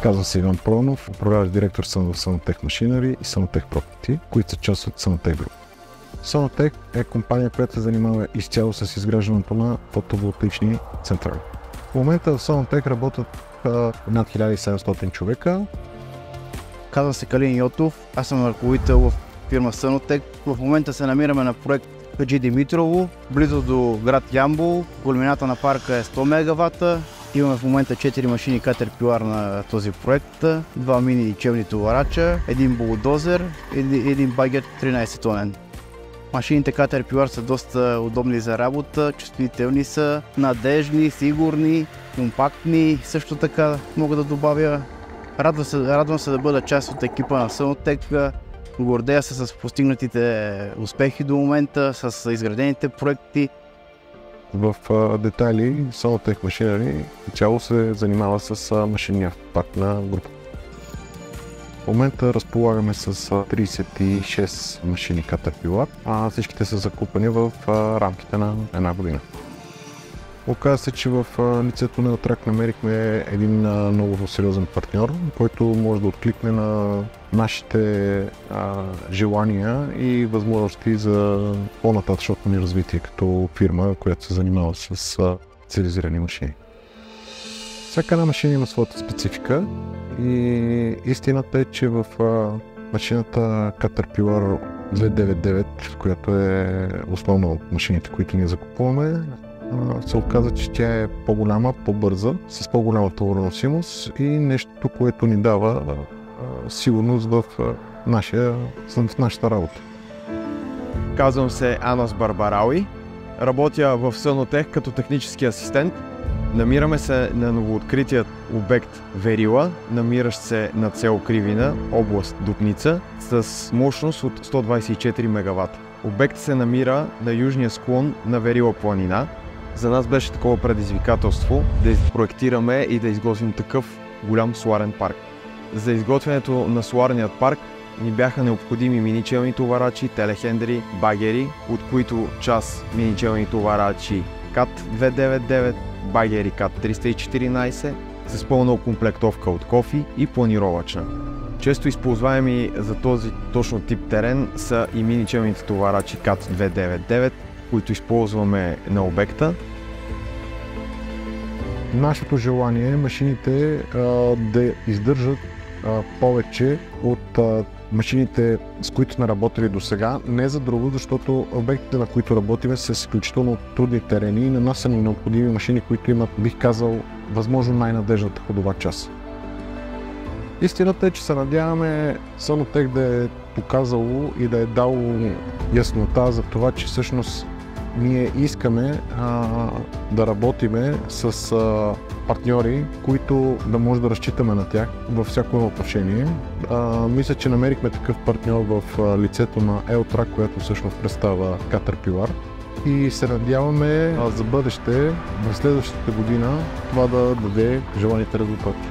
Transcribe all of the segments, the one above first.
Казвам се Иван Пронов, управляващ директор съм в Sonotech Machinery и Sonotech Property, които са част от Sonotech Group. Sonotech е компания, която се занимава изцяло с изграждането на фотоволтаични централи. В момента в Sonotech работят над 1700 човека. Казвам се Калин Йотов, аз съм ръководител в фирма Sonotech. В момента се намираме на проект Хаджи Димитрово, близо до град Ямбол. Големината на парка е 100 мегавата. Имаме в момента 4 машини Caterpillar на този проект, 2 мини челни товарача, един булдозер и един багер 13 тонен. Машините Caterpillar са доста удобни за работа, чувствителни са, надежни, сигурни, компактни. Също така мога да добавя, радвам се да бъда част от екипа на Sonotech. Гордея се с постигнатите успехи до момента, с изградените проекти. В детайли Sonotech Machinery цяло се занимава с машинния парк на група. В момента разполагаме с 36 машини Caterpillar, а всичките са закупени в рамките на една година. Оказва се, че в лицето на Елтрак намерихме един много сериозен партньор, който може да откликне на нашите желания и възможности за по-нататъчното ни развитие като фирма, която се занимава с специализирани машини. Всяка една машина има своята специфика и истината е, че в машината Caterpillar 299, която е основна от машините, които ние закупуваме, се оказа, че тя е по-голяма, по-бърза, с по-голяма товароносимост и нещо, което ни дава сигурност в нашата работа. Казвам се Анас Барбарауи, работя в Sonotech като технически асистент. Намираме се на новооткритият обект Верила, намиращ се на село Кривина, област Дупница, с мощност от 124 мегавата. Обект се намира на южния склон на Верила планина. За нас беше такова предизвикателство да проектираме и да изготвим такъв голям соларен парк. За изготвянето на соларният парк ни бяха необходими миничелни товарачи, телехендери, багери, от които част миничелни товарачи CAT 299, багери CAT 314 с пълна окомплектовка от кофи и планировачна. Често използваеми за този точно тип терен са и миничелните товарачи CAT 299, които използваме на обекта. Нашето желание е машините да издържат повече от машините, с които сме работили до сега. Не за друго, защото обектите, на които работиме, са изключително трудни терени и на нас са ни необходими машини, които имат, бих казал, възможно най-надежната ходова част. Истината е, че се надяваме Sonotech да е показало и да е дало яснота за това, че всъщност ние искаме да работиме с партньори, които да може да разчитаме на тях във всяко отношение. Мисля, че намерихме такъв партньор в лицето на Елтрак, която всъщност представя Caterpillar. И се надяваме за бъдеще, в следващата година, това да даде желаните резултати.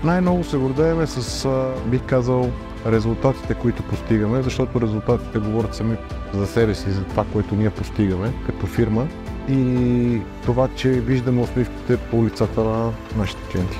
Най-много се гордеем с, бих казал, резултатите, които постигаме, защото резултатите говорят сами за себе си, за това, което ние постигаме като фирма и това, че виждаме усмивките по лицата на нашите клиенти.